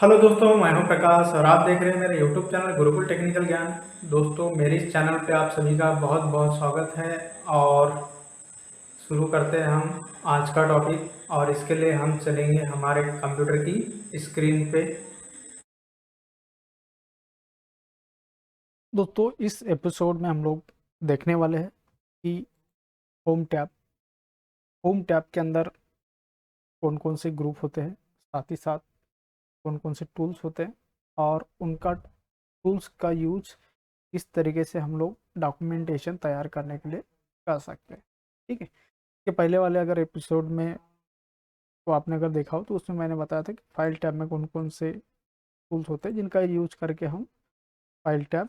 Hello दोस्तों, मैं हूं प्रकाश और आप देख रहे हैं मेरे यूट्यूब चैनल गुरुकुल टेक्निकल ज्ञान। दोस्तों, मेरे इस चैनल पे आप सभी का बहुत बहुत स्वागत है। और शुरू करते हैं हम आज का टॉपिक। और इसके लिए हम चलेंगे हमारे कंप्यूटर की स्क्रीन पे। दोस्तों इस एपिसोड में हम लोग देखने वाले हैं कि होम टैब के अंदर कौन कौन से ग्रुप होते हैं, साथ ही साथ कौन कौन से टूल्स होते हैं और उनका टूल्स का यूज किस तरीके से हम लोग डॉक्यूमेंटेशन तैयार करने के लिए कर सकते हैं। ठीक है, कि पहले वाले अगर एपिसोड में तो आपने अगर देखा हो तो उसमें मैंने बताया था कि फाइल टैब में कौन कौन से टूल्स होते हैं जिनका यूज करके हम फाइल टैब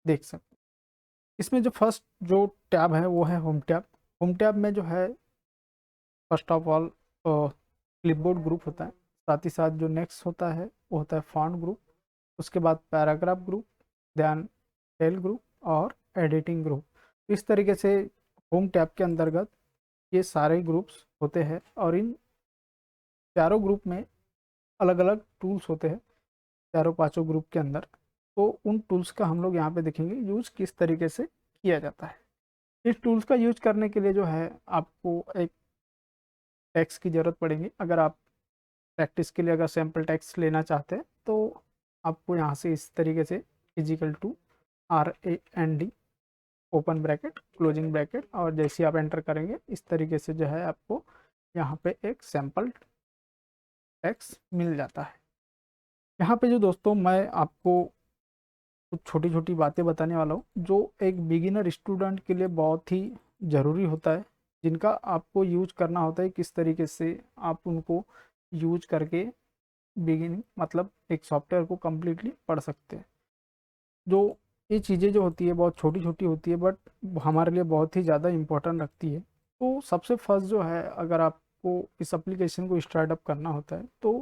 देख सकते हैं। इसमें जो फर्स्ट जो टैब है वो है होम टैब। होम टैब में जो है first of all clipboard group होता है, साथ ही साथ जो नेक्स्ट होता है वो होता है फॉन्ट ग्रुप, उसके बाद paragraph group, then style group और एडिटिंग ग्रुप। इस तरीके से होम टैब के अंतर्गत ये सारे ग्रुप्स होते हैं और इन चारों ग्रुप में अलग अलग टूल्स होते हैं चारों पांचों ग्रुप के अंदर। तो उन टूल्स का हम लोग यहाँ पे देखेंगे यूज किस तरीके से किया जाता है। इस टूल्स का यूज करने के लिए जो है आपको एक टेक्स्ट की ज़रूरत पड़ेगी। अगर आप प्रैक्टिस के लिए अगर सैम्पल टेक्स्ट लेना चाहते हैं तो आपको यहाँ से इस तरीके से is equal to RAND open bracket closing bracket और जैसे आप एंटर करेंगे इस तरीके से जो है आपको यहाँ पे एक सैम्पल टेक्स्ट मिल जाता है। यहाँ पे जो दोस्तों मैं आपको कुछ छोटी छोटी बातें बताने वाला हूँ जो एक बिगिनर स्टूडेंट के लिए बहुत ही ज़रूरी होता है, जिनका आपको यूज करना होता है किस तरीके से आप उनको यूज करके बिगिनिंग मतलब एक सॉफ्टवेयर को कम्प्लीटली पढ़ सकते हैं। जो ये चीज़ें जो होती है बहुत छोटी छोटी होती है बट हमारे लिए बहुत ही ज़्यादा इम्पोर्टेंट रखती है। तो सबसे फर्स्ट जो है अगर आपको इस एप्लीकेशन को स्टार्टअप करना होता है तो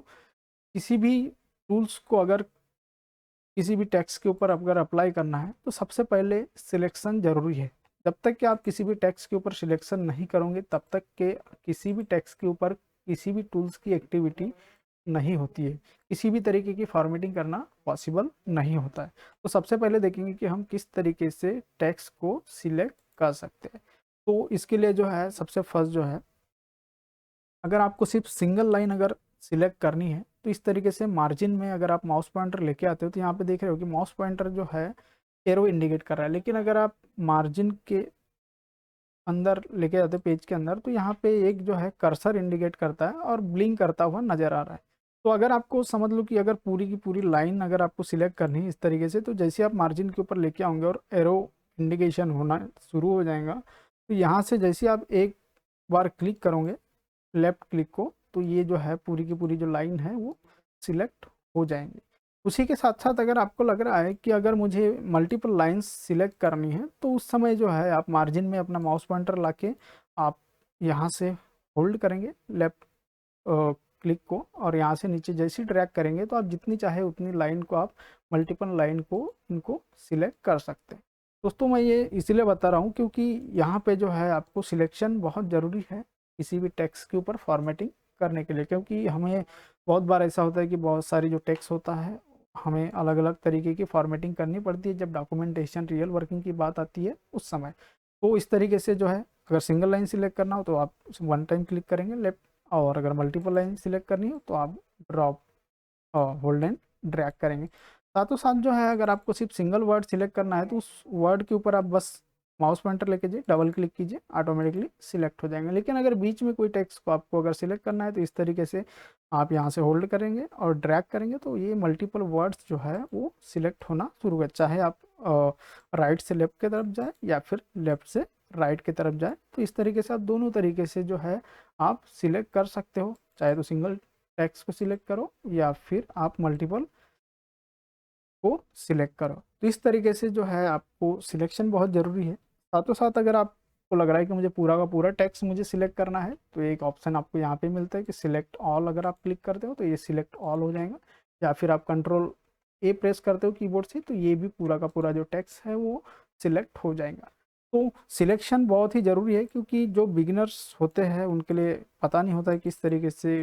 किसी भी टूल्स को अगर किसी भी टैक्स के ऊपर अगर अप्लाई करना है तो सबसे पहले सिलेक्शन ज़रूरी है। जब तक कि आप किसी भी टैक्स के ऊपर सिलेक्शन नहीं करोगे तब तक के किसी भी टैक्स के ऊपर किसी भी टूल्स की एक्टिविटी नहीं होती है, किसी भी तरीके की फॉर्मेटिंग करना पॉसिबल नहीं होता है। तो सबसे पहले देखेंगे कि हम किस तरीके से टेक्स्ट को सिलेक्ट कर सकते हैं। तो इसके लिए जो है सबसे फर्स्ट जो है अगर आपको सिर्फ सिंगल लाइन अगर सिलेक्ट करनी है तो इस तरीके से मार्जिन में अगर आप माउस पॉइंटर लेके आते हो तो यहाँ पे देख रहे हो कि माउस पॉइंटर जो है एरो इंडिकेट कर रहा है, लेकिन अगर आप मार्जिन के अंदर लेके जाते पेज के अंदर तो यहाँ पे एक जो है कर्सर इंडिकेट करता है और ब्लिंक करता हुआ नजर आ रहा है। तो अगर आपको समझ लो कि अगर पूरी की पूरी लाइन अगर आपको सिलेक्ट करनी है इस तरीके से तो जैसे आप मार्जिन के ऊपर लेके आओगे और एरो इंडिकेशन होना शुरू हो जाएगा तो यहाँ से जैसे आप एक बार क्लिक करोगे लेफ्ट क्लिक को तो ये जो है पूरी की पूरी जो लाइन है वो सिलेक्ट हो जाएंगी। उसी के साथ साथ अगर आपको लग रहा है कि अगर मुझे मल्टीपल लाइंस सिलेक्ट करनी है तो उस समय जो है आप मार्जिन में अपना माउस पॉइंटर लाके आप यहाँ से होल्ड करेंगे लेफ्ट क्लिक को और यहाँ से नीचे जैसे ही ड्रैग करेंगे तो आप जितनी चाहे उतनी लाइन को आप मल्टीपल लाइन को इनको सिलेक्ट कर सकते हैं। दोस्तों मैं ये इसीलिए बता रहा हूँ क्योंकि यहाँ पे जो है आपको सिलेक्शन बहुत ज़रूरी है किसी भी टेक्स्ट के ऊपर फॉर्मेटिंग करने के लिए, क्योंकि हमें बहुत बार ऐसा होता है कि बहुत सारी जो टेक्स्ट होता है हमें अलग अलग तरीके की फॉर्मेटिंग करनी पड़ती है जब डॉक्यूमेंटेशन रियल वर्किंग की बात आती है उस समय। तो इस तरीके से जो है अगर सिंगल लाइन सिलेक्ट करना हो तो आप वन टाइम क्लिक करेंगे लेफ्ट, और अगर मल्टीपल लाइन सिलेक्ट करनी हो तो आप ड्रॉप होल्ड एंड ड्रैग करेंगे। साथों साथ जो है अगर आपको सिर्फ सिंगल वर्ड सिलेक्ट करना है तो उस वर्ड के ऊपर आप बस माउस पॉइंटर लेके जाइए डबल क्लिक कीजिए ऑटोमेटिकली सिलेक्ट हो जाएंगे। लेकिन अगर बीच में कोई टेक्स्ट को आपको अगर सिलेक्ट करना है तो इस तरीके से आप यहाँ से होल्ड करेंगे और ड्रैग करेंगे तो ये मल्टीपल वर्ड्स जो है वो सिलेक्ट होना शुरू हो, चाहे आप राइट से लेफ्ट की तरफ जाए या फिर लेफ्ट से राइट की तरफ जाए। तो इस तरीके से आप दोनों तरीके से जो है आप सिलेक्ट कर सकते हो, चाहे तो सिंगल टेक्स्ट को सिलेक्ट करो या फिर आप मल्टीपल को सिलेक्ट करो। तो इस तरीके से जो है आपको सिलेक्शन बहुत ज़रूरी है। साथों साथ अगर आपको लग रहा है कि मुझे पूरा का पूरा टेक्स्ट मुझे सिलेक्ट करना है तो एक ऑप्शन आपको यहाँ पे मिलता है कि सिलेक्ट ऑल, अगर आप क्लिक करते हो तो ये सिलेक्ट ऑल हो जाएगा, या फिर आप कंट्रोल A प्रेस करते हो कीबोर्ड से तो ये भी पूरा का पूरा जो टेक्स्ट है वो सिलेक्ट हो जाएगा। तो सिलेक्शन बहुत ही ज़रूरी है क्योंकि जो बिगिनर्स होते हैं उनके लिए पता नहीं होता है किस तरीके से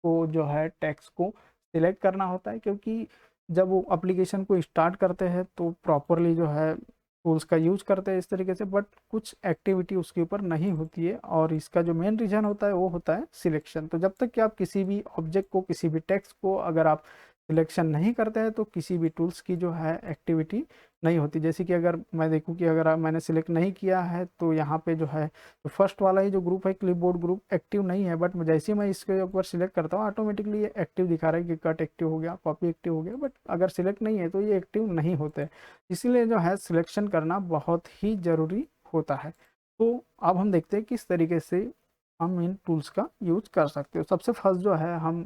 को जो है टेक्स्ट को सिलेक्ट करना होता है, क्योंकि जब वो एप्लीकेशन को स्टार्ट करते हैं तो प्रॉपरली जो है टूल्स का यूज करते हैं इस तरीके से, बट कुछ एक्टिविटी उसके ऊपर नहीं होती है, और इसका जो मेन रीजन होता है वो होता है सिलेक्शन। तो जब तक कि आप किसी भी ऑब्जेक्ट को, किसी भी टेक्स्ट को अगर आप सिलेक्शन नहीं करते हैं तो किसी भी टूल्स की जो है एक्टिविटी नहीं होती। जैसे कि अगर मैं देखूं कि अगर मैंने सिलेक्ट नहीं किया है तो यहाँ पे जो है तो फर्स्ट वाला ही जो ग्रुप है क्लिपबोर्ड ग्रुप एक्टिव नहीं है, बट जैसे ही मैं इसके ऊपर सिलेक्ट करता हूँ ऑटोमेटिकली ये एक्टिव दिखा रहा है कि कट एक्टिव हो गया, कॉपी एक्टिव हो गया, बट अगर सिलेक्ट नहीं है तो ये एक्टिव नहीं होते। इसीलिए जो है सिलेक्शन करना बहुत ही ज़रूरी होता है। तो अब हम देखते हैं किस तरीके से हम इन टूल्स का यूज कर सकते हो। सबसे फर्स्ट जो है हम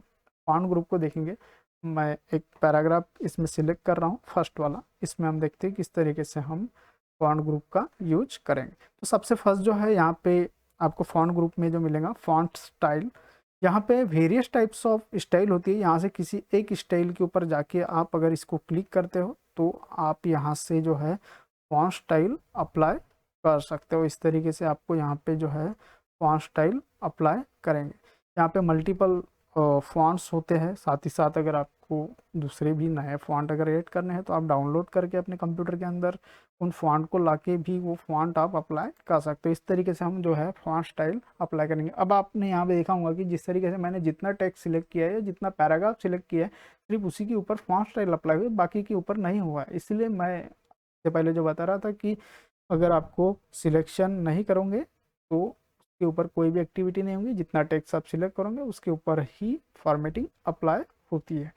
फॉन्ट ग्रुप को देखेंगे। मैं एक पैराग्राफ इसमें सिलेक्ट कर रहा हूँ फर्स्ट वाला, इसमें हम देखते हैं किस तरीके से हम फॉन्ट ग्रुप का यूज करेंगे। तो सबसे फर्स्ट जो है यहाँ पे आपको फॉन्ट ग्रुप में जो मिलेगा फॉन्ट स्टाइल, यहाँ पे वेरियस टाइप्स ऑफ स्टाइल होती है। यहाँ से किसी एक स्टाइल के ऊपर जाके आप अगर इसको क्लिक करते हो तो आप यहाँ से जो है फॉन्ट स्टाइल अप्लाई कर सकते हो। इस तरीके से आपको यहाँ पे जो है फॉन्ट स्टाइल अप्लाई करेंगे। यहाँ पे मल्टीपल फॉन्ट्स होते हैं, साथ ही साथ अगर आपको दूसरे भी नए फॉन्ट अगर ऐड करने हैं तो आप डाउनलोड करके अपने कंप्यूटर के अंदर उन फॉन्ट को लाके भी वो फॉन्ट आप अप्लाई कर सकते हो। इस तरीके से हम जो है फॉन्ट स्टाइल अप्लाई करेंगे। अब आपने यहाँ पे देखा होगा कि जिस तरीके से मैंने जितना टेक्स्ट सिलेक्ट किया है या जितना पैराग्राफ सिलेक्ट किया है सिर्फ उसी के ऊपर फॉन्ट स्टाइल अप्लाई हुआ, बाकी के ऊपर नहीं हुआ है। इसलिए मैं से पहले जो बता रहा था कि अगर आपको सिलेक्शन नहीं करोगे तो उसके ऊपर कोई भी एक्टिविटी नहीं होगी, जितना टेक्स्ट आप सिलेक्ट करोगे उसके ऊपर ही फॉर्मेटिंग अप्लाई होती है।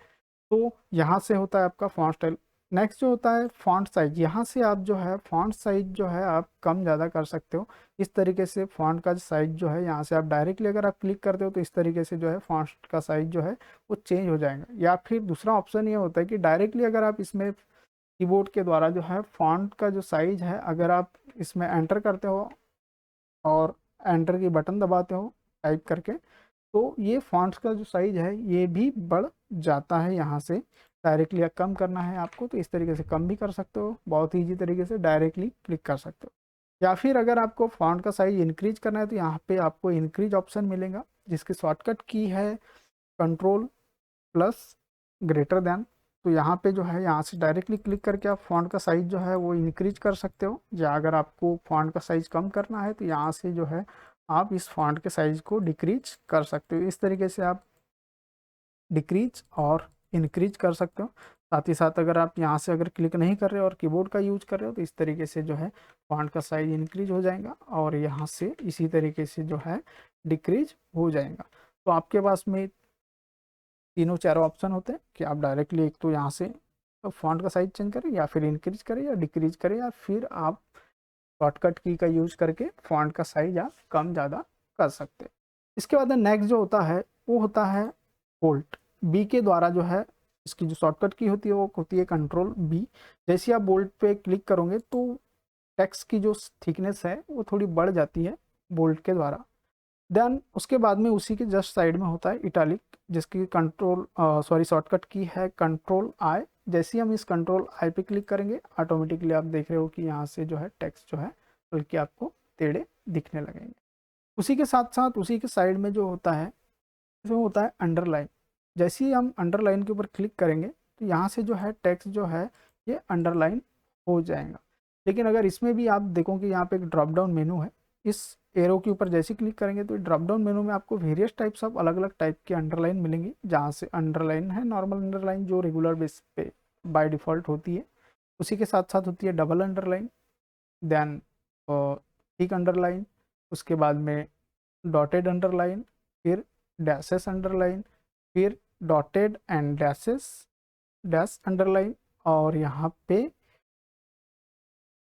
तो यहाँ से होता है आपका फॉन्ट स्टाइल। नेक्स्ट जो होता है फॉन्ट साइज, यहाँ से आप जो है फॉन्ट साइज जो है आप कम ज़्यादा कर सकते हो। इस तरीके से फॉन्ट का साइज जो है यहाँ से आप डायरेक्टली अगर आप क्लिक करते हो तो इस तरीके से जो है फॉन्ट का साइज जो है वो चेंज हो जाएगा। या फिर दूसरा ऑप्शन ये होता है कि डायरेक्टली अगर आप इसमें कीबोर्ड के द्वारा जो है फॉन्ट का जो साइज है अगर आप इसमें एंटर करते हो और एंटर की बटन दबाते हो टाइप करके, तो ये फॉन्ट्स का जो साइज है ये भी बढ़ जाता है। यहाँ से डायरेक्टली कम करना है आपको तो इस तरीके से कम भी कर सकते हो, बहुत ईजी तरीके से डायरेक्टली क्लिक कर सकते हो। या फिर अगर आपको फॉन्ट का साइज इंक्रीज करना है तो यहाँ पे आपको इंक्रीज ऑप्शन मिलेगा, जिसकी शॉर्टकट की है कंट्रोल प्लस ग्रेटर देन। तो यहाँ पे जो है यहाँ से डायरेक्टली क्लिक करके आप फॉन्ट का साइज जो है वो इंक्रीज कर सकते हो, या अगर आपको फॉन्ट का साइज कम करना है तो यहाँ से जो है आप इस फॉन्ट के साइज को डिक्रीज कर सकते हो। इस तरीके से आप डिक्रीज और इंक्रीज कर सकते हो। साथ ही साथ अगर आप यहाँ से अगर क्लिक नहीं कर रहे हो और कीबोर्ड का यूज कर रहे हो तो इस तरीके से जो है फॉन्ट का साइज इंक्रीज हो जाएगा और यहाँ से इसी तरीके से जो है डिक्रीज हो जाएगा। तो आपके पास में तीनों चारों ऑप्शन होते हैं कि आप डायरेक्टली एक तो यहाँ से फॉन्ट का साइज चेंज करें, या फिर इंक्रीज करें या डिक्रीज करें, या फिर आप शॉर्टकट की का यूज करके फॉन्ट का साइज आप कम ज़्यादा कर सकते हैं। इसके बाद नेक्स्ट जो होता है वो होता है बोल्ट। बी के द्वारा जो है इसकी जो शॉर्टकट की होती है वो होती है कंट्रोल बी। जैसे आप बोल्ट पे क्लिक करोगे तो टेक्स्ट की जो थिकनेस है वो थोड़ी बढ़ जाती है बोल्ट के द्वारा। देन उसके बाद में उसी के जस्ट साइड में होता है इटालिक, जिसकी शॉर्टकट की है कंट्रोल आई। जैसे ही हम इस कंट्रोल आई पे क्लिक करेंगे ऑटोमेटिकली आप देख रहे हो कि यहाँ से जो है टेक्स्ट जो है बल्कि आपको टेढ़े दिखने लगेंगे। उसी के साथ साथ उसी के साइड में जो होता है वो होता है अंडरलाइन। जैसे ही हम अंडरलाइन के ऊपर क्लिक करेंगे तो यहाँ से जो है टेक्स्ट जो है ये अंडरलाइन हो जाएगा। लेकिन अगर इसमें भी आप देखो कि यहाँ पे एक ड्रॉप डाउन मेनू है, इस एरो के ऊपर जैसे क्लिक करेंगे तो ड्रॉप डाउन मेनू में आपको वेरियस टाइप्स ऑफ अलग अलग टाइप के अंडरलाइन मिलेंगी। जहाँ से अंडरलाइन है नॉर्मल अंडरलाइन जो रेगुलर बेस पे बाय डिफ़ॉल्ट होती है, उसी के साथ साथ होती है double underline, then thick underline, उसके बाद में डॉटेड अंडरलाइन, फिर डैशेस अंडरलाइन, फिर dotted and dashes dash underline, और यहाँ पे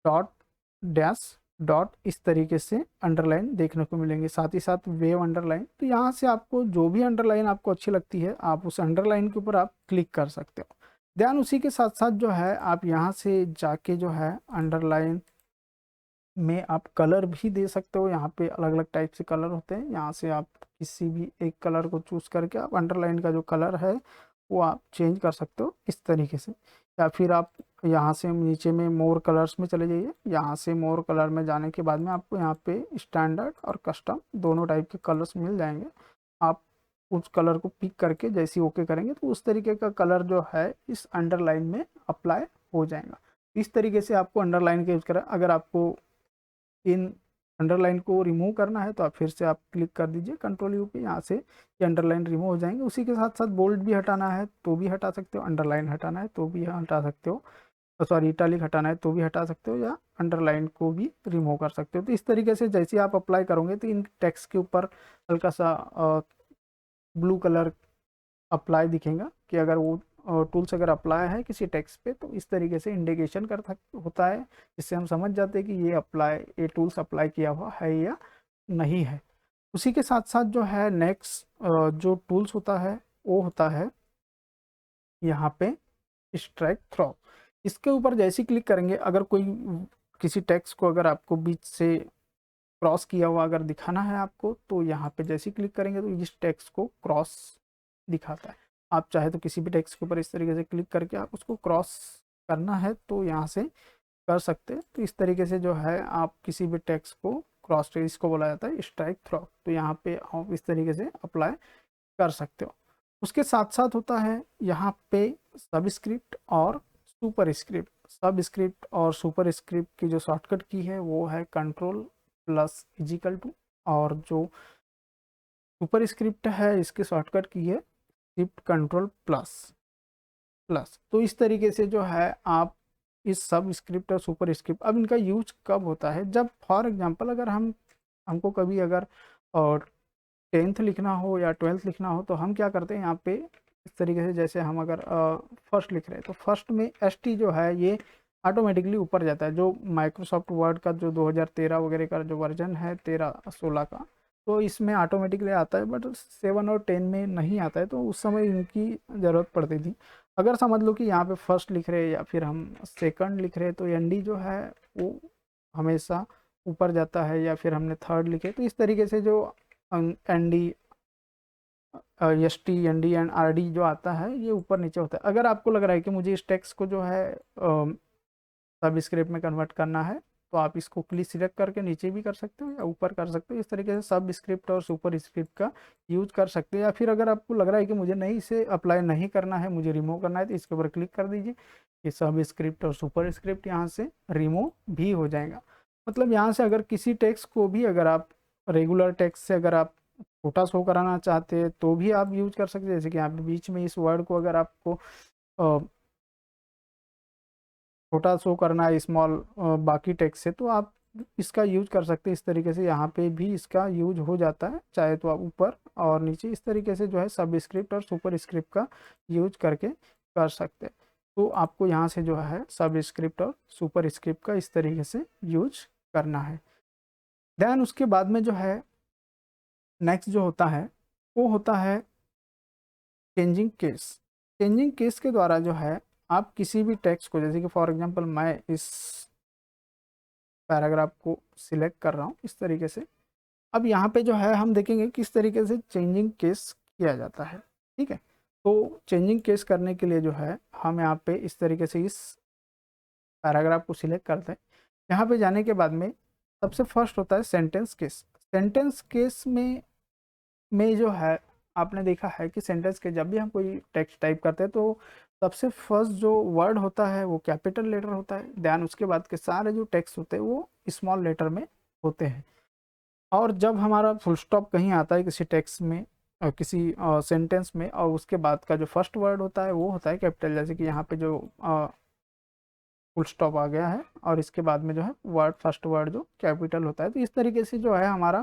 डॉट डैश डॉट, इस तरीके से अंडरलाइन देखने को मिलेंगे। साथ ही साथ वेव अंडरलाइन। तो यहाँ से आपको जो भी अंडरलाइन आपको अच्छी लगती है आप उस अंडरलाइन के ऊपर आप क्लिक कर सकते हो। ध्यान उसी के साथ साथ जो है आप यहाँ से जाके जो है अंडरलाइन में आप कलर भी दे सकते हो। यहाँ पे अलग अलग टाइप से कलर होते हैं, यहाँ से आप किसी भी एक कलर को चूज करके आप अंडरलाइन का जो कलर है वो आप चेंज कर सकते हो इस तरीके से। या फिर आप यहाँ से नीचे में मोर कलर्स में चले जाइए, यहाँ से मोर कलर में जाने के बाद में आपको यहाँ पे स्टैंडर्ड और कस्टम दोनों टाइप के कलर्स मिल जाएंगे। आप उस कलर को पिक करके जैसे ओके करेंगे तो उस तरीके का कलर जो है इस अंडरलाइन में अप्लाई हो जाएगा। इस तरीके से आपको अंडरलाइन का यूज करें। अगर आपको इन अंडरलाइन को रिमूव करना है तो आप फिर से आप क्लिक कर दीजिए कंट्रोल यू पे, यहाँ से ये अंडरलाइन रिमूव हो जाएंगे। उसी के साथ साथ बोल्ड भी हटाना है तो भी हटा सकते हो, अंडरलाइन हटाना है तो भी हटा सकते हो, सॉरी इटालिक हटाना है तो भी हटा सकते हो, या अंडरलाइन को भी रिमूव कर सकते हो। तो इस तरीके से जैसे आप अप्लाई करोगे तो इन टेक्स्ट के ऊपर हल्का सा ब्लू कलर अप्लाई दिखेगा कि अगर वो टूल्स अगर अप्लाई है किसी टेक्स्ट पे तो इस तरीके से इंडिकेशन होता है, जिससे हम समझ जाते हैं कि ये टूल्स अप्लाई किया हुआ है या नहीं है। उसी के साथ साथ जो है नेक्स्ट जो टूल्स होता है वो होता है यहाँ पे स्ट्राइक थ्रो। इसके ऊपर जैसे क्लिक करेंगे, अगर कोई किसी टेक्स्ट को अगर आपको बीच से क्रॉस किया हुआ अगर दिखाना है आपको, तो यहाँ पे जैसे क्लिक करेंगे तो इस टेक्स्ट को क्रॉस दिखाता है। आप चाहे तो किसी भी टेक्स्ट के ऊपर इस तरीके से क्लिक करके आप उसको क्रॉस करना है तो यहाँ से कर सकते हैं। तो इस तरीके से जो है आप किसी भी टेक्स्ट को क्रॉस, इसको बोला जाता है स्ट्राइक थ्रो। तो यहाँ पे आप इस तरीके से अप्लाई कर सकते हो। उसके साथ साथ होता है यहाँ पे सबस्क्रिप्ट और सुपर स्क्रिप्ट। सब स्क्रिप्ट और सुपर स्क्रिप्ट की जो शॉर्टकट की है वो है कंट्रोल प्लस इजिकल टू, और जो सुपर स्क्रिप्ट है इसकी शॉर्टकट की है शिफ्ट कंट्रोल प्लस प्लस। तो इस तरीके से जो है आप इस सब स्क्रिप्ट और सुपर स्क्रिप्ट, अब इनका यूज कब होता है, जब फॉर एग्जांपल अगर हमको कभी अगर और 10th लिखना हो या 12th लिखना हो तो हम क्या करते हैं यहाँ पे इस तरीके से, जैसे हम अगर फर्स्ट लिख रहे हैं तो फर्स्ट में ST जो है ये ऑटोमेटिकली ऊपर जाता है। जो माइक्रोसॉफ्ट वर्ड का जो 2013 वगैरह का जो वर्जन है 13-16 का, तो इसमें ऑटोमेटिकली आता है, बट 7 और 10 में नहीं आता है। तो उस समय इनकी ज़रूरत पड़ती थी। अगर समझ लो कि यहाँ पे फर्स्ट लिख रहे हैं या फिर हम सेकंड लिख रहे हैं तो ND जो है वो हमेशा ऊपर जाता है, या फिर हमने थर्ड लिखे तो इस तरीके से जो ND ST ND and RD जो आता है ये ऊपर नीचे होता है। अगर आपको लग रहा है कि मुझे इस टेक्स्ट को जो है सब स्क्रिप्ट में कन्वर्ट करना है तो आप इसको क्लिक सिलेक्ट करके नीचे भी कर सकते हो या ऊपर कर सकते हो। इस तरीके से सब स्क्रिप्ट और सुपर स्क्रिप्ट का यूज कर सकते हो। या फिर अगर आपको लग रहा है कि मुझे नहीं इसे अप्लाई नहीं करना है, मुझे रिमूव करना है, तो इसके ऊपर क्लिक कर दीजिए, ये सब स्क्रिप्ट और सुपर स्क्रिप्ट यहाँ से रिमूव भी हो जाएगा। मतलब यहाँ से अगर किसी टेक्स्ट को भी अगर आप रेगुलर टेक्स्ट से अगर आप छोटा शो कराना चाहते हैं तो भी आप यूज कर सकते हैं। जैसे कि यहाँ पे बीच में इस वर्ड को अगर आपको छोटा शो करना है स्मॉल बाकी टेक्स्ट से, तो आप इसका यूज कर सकते हैं। इस तरीके से यहाँ पे भी इसका यूज हो जाता है, चाहे तो आप ऊपर और नीचे इस तरीके से जो है सब स्क्रिप्ट और सुपर स्क्रिप्ट का यूज करके कर सकते हैं। तो आपको यहाँ से जो है सब स्क्रिप्ट और सुपर स्क्रिप्ट का इस तरीके से यूज करना है। देन उसके बाद में जो है नेक्स्ट जो होता है वो होता है चेंजिंग केस। चेंजिंग केस के द्वारा जो है आप किसी भी टेक्स्ट को, जैसे कि फॉर एग्जांपल मैं इस पैराग्राफ को सिलेक्ट कर रहा हूँ इस तरीके से, अब यहाँ पे जो है हम देखेंगे किस तरीके से चेंजिंग केस किया जाता है। ठीक है, तो चेंजिंग केस करने के लिए जो है हम यहाँ पे इस तरीके से इस पैराग्राफ को सिलेक्ट करते हैं। यहाँ पे जाने के बाद में सबसे फर्स्ट होता है सेंटेंस केस। सेंटेंस केस में जो है आपने देखा है कि सेंटेंस के जब भी हम कोई टेक्स्ट टाइप करते हैं तो सबसे फर्स्ट जो वर्ड होता है वो कैपिटल लेटर होता है, ध्यान उसके बाद के सारे जो टेक्स्ट होते हैं वो स्मॉल लेटर में होते हैं। और जब हमारा फुल स्टॉप कहीं आता है किसी टेक्स्ट में किसी सेंटेंस में, और उसके बाद का जो फर्स्ट वर्ड होता है वो होता है कैपिटल। जैसे कि यहाँ पे जो फुल स्टॉप आ गया है और इसके बाद में जो है वर्ड फर्स्ट वर्ड जो कैपिटल होता है। तो इस तरीके से जो है हमारा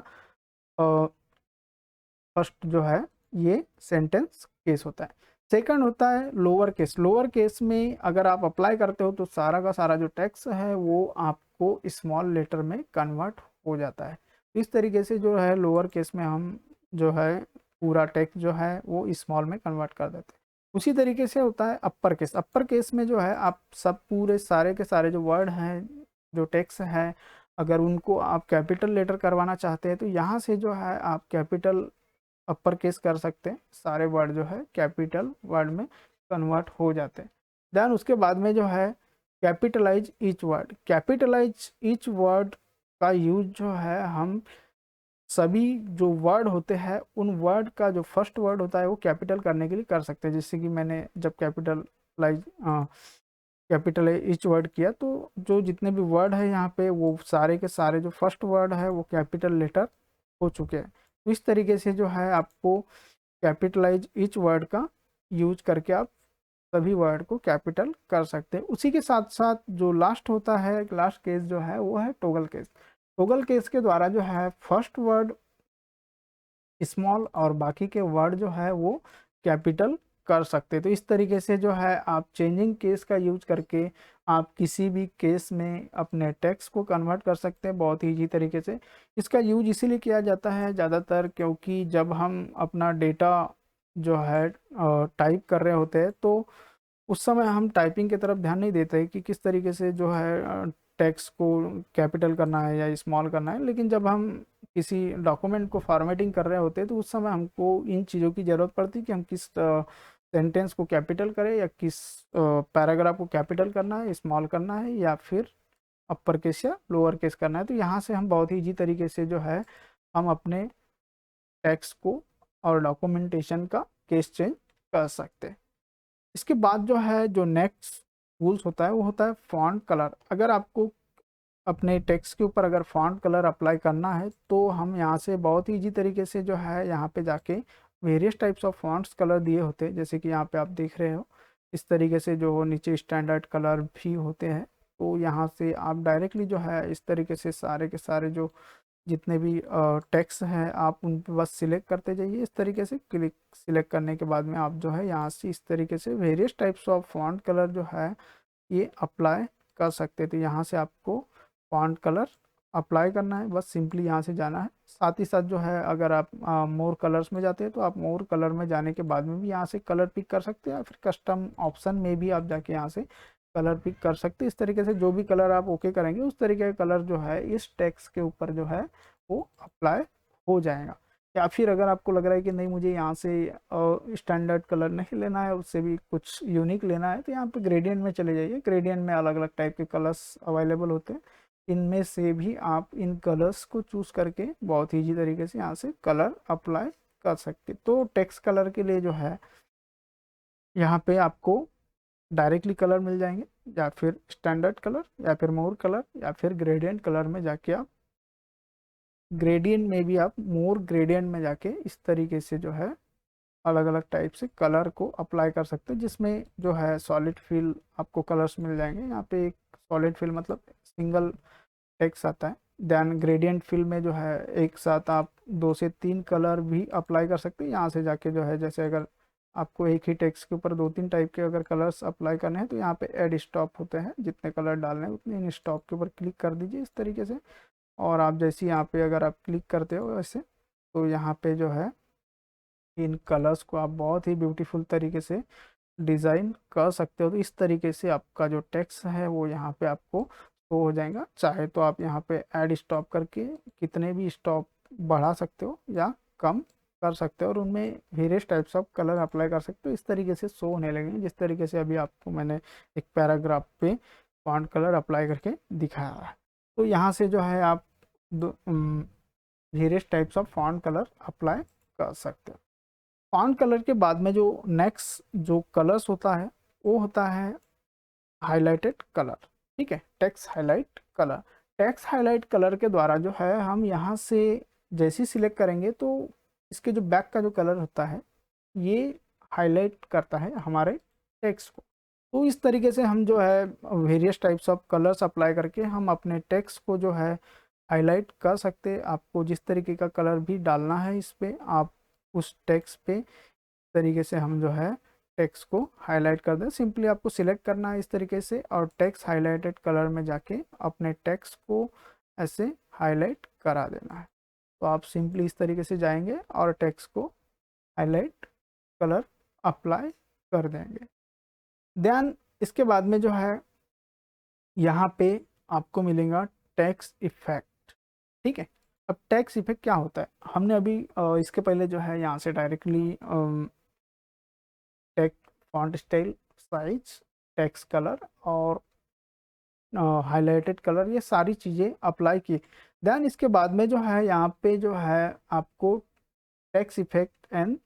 फर्स्ट जो है ये सेंटेंस केस होता है। सेकंड होता है लोअर केस। लोअर केस में अगर आप अप्लाई करते हो तो सारा का सारा जो टेक्स्ट है वो आपको स्मॉल लेटर में कन्वर्ट हो जाता है। इस तरीके से जो है लोअर केस में हम जो है पूरा टेक्स्ट जो है वो स्मॉल में कन्वर्ट कर देते हैं। उसी तरीके से होता है अपर केस। अपर केस में जो है आप सब पूरे सारे के सारे जो वर्ड हैं जो टेक्स्ट है अगर उनको आप कैपिटल लेटर करवाना चाहते हैं तो यहाँ से जो है आप कैपिटल अपर केस कर सकते हैं, सारे वर्ड जो है कैपिटल वर्ड में कन्वर्ट हो जाते हैं। देन उसके बाद में जो है capitalise each word. Capitalise each word का यूज जो है हम सभी जो वर्ड होते हैं उन वर्ड का जो फर्स्ट वर्ड होता है वो कैपिटल करने के लिए कर सकते हैं। जैसे कि मैंने जब कैपिटल ईच वर्ड किया तो जो जितने भी वर्ड है यहाँ पे वो सारे के सारे जो फर्स्ट वर्ड है वो कैपिटल लेटर हो चुके हैं। तो इस तरीके से जो है आपको कैपिटलाइज ईच वर्ड का यूज करके आप सभी वर्ड को कैपिटल कर सकते हैं। उसी के साथ साथ जो लास्ट होता है, लास्ट केस जो है वो है टॉगल केस। टॉगल केस के द्वारा जो है फर्स्ट वर्ड स्मॉल और बाकी के वर्ड जो है वो कैपिटल कर सकते हैं। तो इस तरीके से जो है आप चेंजिंग केस का यूज करके आप किसी भी केस में अपने टेक्स्ट को कन्वर्ट कर सकते हैं बहुत ही ईजी तरीके से। इसका यूज इसीलिए किया जाता है ज़्यादातर क्योंकि जब हम अपना डेटा जो है टाइप कर रहे होते हैं तो उस समय हम टाइपिंग की तरफ ध्यान नहीं देते कि किस तरीके से जो है टेक्स्ट को कैपिटल करना है या स्मॉल करना है। लेकिन जब हम किसी डॉक्यूमेंट को फॉर्मेटिंग कर रहे होते हैं तो उस समय हमको इन चीज़ों की ज़रूरत पड़ती है कि हम किस सेंटेंस को कैपिटल करें या किस पैराग्राफ को कैपिटल करना है, स्मॉल करना है या फिर अपर केस या लोअर केस करना है। तो यहाँ से हम बहुत ही ईजी तरीके से जो है हम अपने टेक्स्ट को और डॉक्यूमेंटेशन का केस चेंज कर सकते हैं। इसके बाद जो है जो नेक्स्ट रूल्स होता है वो होता है फॉन्ट कलर। अगर आपको अपने टेक्स्ट के ऊपर अगर फॉन्ट कलर अप्लाई करना है तो हम यहाँ से बहुत ही ईजी तरीके से जो है यहाँ पे जाके various types of fonts colour दिए होते हैं। जैसे कि यहाँ पे आप देख रहे हो इस तरीके से जो नीचे स्टैंडर्ड कलर भी होते हैं। तो यहाँ से आप डायरेक्टली जो है इस तरीके से सारे के सारे जो जितने भी टेक्स्ट हैं आप उन पे बस सिलेक्ट करते जाइए। इस तरीके से क्लिक सिलेक्ट करने के बाद में आप जो है यहाँ से इस तरीके से various types of font colour जो है ये अप्लाई कर सकते हैं। तो यहाँ से आपको फॉन्ट कलर अप्लाई करना है, बस सिंपली यहाँ से जाना है। साथ ही साथ जो है अगर आप मोर कलर्स में जाते हैं तो आप मोर कलर में जाने के बाद में भी यहाँ से कलर पिक कर सकते हैं या फिर कस्टम ऑप्शन में भी आप जाके यहाँ से कलर पिक कर सकते हैं। इस तरीके से जो भी कलर आप ओके करेंगे उस तरीके का कलर जो है इस टेक्स्ट के ऊपर जो है वो अप्लाई हो जाएगा। या फिर अगर आपको लग रहा है कि नहीं मुझे यहाँ से स्टैंडर्ड कलर नहीं लेना है, उससे भी कुछ यूनिक लेना है, तो यहाँ पे ग्रेडियंट में चले जाइए। ग्रेडियंट में अलग अलग टाइप के कलर्स अवेलेबल होते हैं, इनमें से भी आप इन कलर्स को चूज करके बहुत ईजी तरीके से यहाँ से कलर अप्लाई कर सकते। तो टेक्स्ट कलर के लिए जो है यहाँ पे आपको डायरेक्टली कलर मिल जाएंगे या फिर स्टैंडर्ड कलर या फिर मोर कलर या फिर ग्रेडियंट कलर में जाके आप ग्रेडियंट में भी आप मोर ग्रेडियंट में जाके इस तरीके से जो है अलग अलग टाइप से कलर को अप्लाई कर सकते हैं। जिसमें जो है सॉलिड फिल आपको कलर्स मिल जाएंगे। यहाँ पे एक सॉलिड फिल मतलब सिंगल टेक्स्ट आता है। देन ग्रेडियंट फिल में जो है एक साथ आप 2 से 3 कलर भी अप्लाई कर सकते हैं। यहाँ से जाके जो है जैसे अगर आपको एक ही टेक्स्ट के ऊपर 2-3 टाइप के अगर कलर्स अप्लाई करने हैं तो यहाँ पे ऐड स्टॉप होते हैं, जितने कलर डालने हैं उतने इन स्टॉप के ऊपर क्लिक कर दीजिए इस तरीके से। और आप जैसे यहाँ पे अगर आप क्लिक करते हो वैसे तो यहाँ पे जो है इन कलर्स को आप बहुत ही ब्यूटीफुल तरीके से डिज़ाइन कर सकते हो। तो इस तरीके से आपका जो टेक्स्ट है वो यहाँ पे आपको शो हो जाएगा। चाहे तो आप यहाँ पे ऐड स्टॉप करके कितने भी स्टॉप बढ़ा सकते हो या कम कर सकते हो और उनमें various types of colour apply कर सकते हो। इस तरीके से शो होने लगेंगे जिस तरीके से अभी आपको मैंने एक पैराग्राफ पे फॉन्ट कलर अप्लाई करके दिखाया है। तो यहाँ से जो है आप various types of font colour apply कर सकते हो। फॉन्ट कलर के बाद में जो नेक्स्ट जो कलर्स होता है वो होता है हाइलाइटेड कलर। ठीक है, text highlight colour. Text highlight colour के द्वारा जो है हम यहाँ से जैसे ही सिलेक्ट करेंगे तो इसके जो बैक का जो कलर होता है ये हाईलाइट करता है हमारे टेक्स्ट को। तो इस तरीके से हम जो है various types of colours apply करके हम अपने टेक्स्ट को जो है हाईलाइट कर सकते हैं। आपको जिस तरीके का कलर भी डालना है इस पे आप उस टेक्स्ट पे तरीके से हम जो है टेक्स्ट को हाईलाइट कर दें। सिंपली आपको सिलेक्ट करना है इस तरीके से और टेक्स्ट हाईलाइटेड कलर में जाके अपने टेक्स्ट को ऐसे हाईलाइट करा देना है। तो आप सिंपली इस तरीके से जाएंगे और टेक्स्ट को हाईलाइट कलर अप्लाई कर देंगे। देन इसके बाद में जो है यहाँ पे आपको मिलेगा टेक्स्ट इफेक्ट। ठीक है, अब टेक्स्ट इफेक्ट क्या होता है हमने अभी इसके पहले जो है यहाँ से directly text font style size text colour और हाईलाइटेड कलर, ये सारी चीज़ें अप्लाई की। देन इसके बाद में जो है यहाँ पे जो है आपको टेक्स्ट इफेक्ट एंड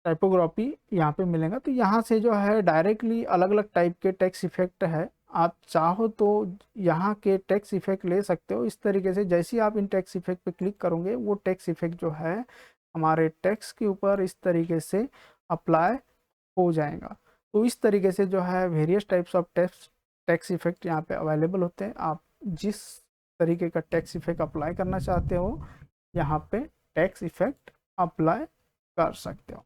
टाइपोग्राफी यहाँ पे मिलेगा। तो यहाँ से जो है डायरेक्टली अलग अलग टाइप के टेक्स्ट इफेक्ट है, आप चाहो तो यहाँ के टेक्स्ट इफेक्ट ले सकते हो इस तरीके से। जैसे ही आप इन टेक्स्ट इफेक्ट पे क्लिक करोगे वो टेक्स्ट इफेक्ट जो है हमारे टेक्स्ट के ऊपर इस तरीके से अप्लाई हो जाएगा। तो इस तरीके से जो है various types of text effect यहाँ पे अवेलेबल होते हैं। आप जिस तरीके का टेक्स्ट इफेक्ट अप्लाई करना चाहते हो यहाँ पे टेक्स्ट इफेक्ट अप्लाई कर सकते हो।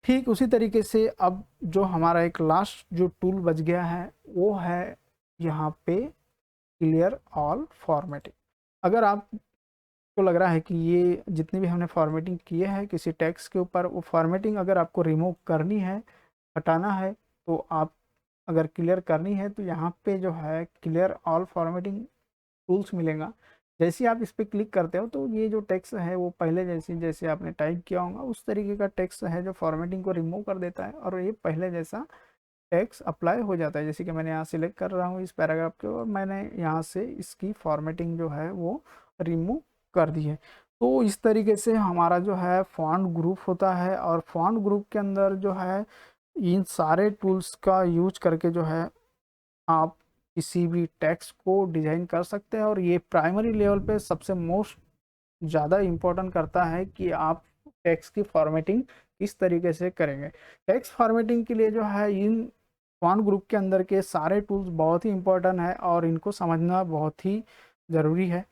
ठीक उसी तरीके से अब जो हमारा एक लास्ट जो टूल बच गया है वो है यहाँ पे क्लियर ऑल फॉर्मेटिंग। अगर आपको लग रहा है कि ये जितनी भी हमने फॉर्मेटिंग किए हैं किसी टेक्स्ट के ऊपर, वो फॉर्मेटिंग अगर आपको रिमूव करनी है, हटाना है, तो आप अगर क्लियर करनी है तो यहाँ पे जो है क्लियर ऑल फॉर्मेटिंग टूल्स मिलेगा। जैसे ही आप इस पर क्लिक करते हो तो ये जो टेक्स्ट है वो पहले जैसे आपने टाइप किया होगा उस तरीके का टेक्स्ट है जो फॉर्मेटिंग को रिमूव कर देता है और ये पहले जैसा टेक्स्ट अप्लाई हो जाता है। जैसे कि मैंने यहाँ सिलेक्ट कर रहा हूँ इस पैराग्राफ के और मैंने यहाँ से इसकी फॉर्मेटिंग जो है वो रिमूव कर दी है। तो इस तरीके से हमारा जो है फॉन्ट ग्रुप होता है और फॉन्ट ग्रुप के अंदर जो है इन सारे टूल्स का यूज करके जो है आप किसी भी टेक्स्ट को डिजाइन कर सकते हैं। और ये प्राइमरी लेवल पे सबसे मोस्ट ज़्यादा इम्पोर्टेंट करता है कि आप टेक्स्ट की फॉर्मेटिंग किस तरीके से करेंगे। टेक्स्ट फॉर्मेटिंग के लिए जो है इन फॉन्ट ग्रुप के अंदर के सारे टूल्स बहुत ही इम्पोर्टेंट है और इनको समझना बहुत ही ज़रूरी है,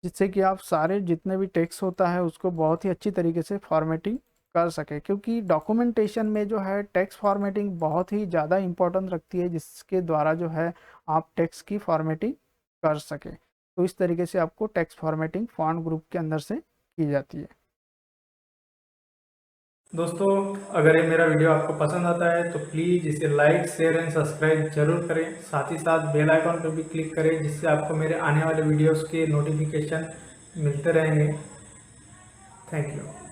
जिससे कि आप सारे जितने भी टेक्स्ट होता है उसको बहुत ही अच्छी तरीके से फॉर्मेटिंग कर सके। क्योंकि डॉक्यूमेंटेशन में जो है टेक्स्ट फॉर्मेटिंग बहुत ही ज़्यादा इम्पोर्टेंस रखती है, जिसके द्वारा जो है आप टेक्स्ट की फॉर्मेटिंग कर सके। तो इस तरीके से आपको टेक्स्ट फॉर्मेटिंग फॉन्ट ग्रुप के अंदर से की जाती है। दोस्तों, अगर ये मेरा वीडियो आपको पसंद आता है तो प्लीज़ इसे लाइक शेयर एंड सब्सक्राइब जरूर करें। साथ ही साथ बेल आइकॉन पर भी क्लिक करें जिससे आपको मेरे आने वाले वीडियोस के नोटिफिकेशन मिलते रहेंगे। Thank you.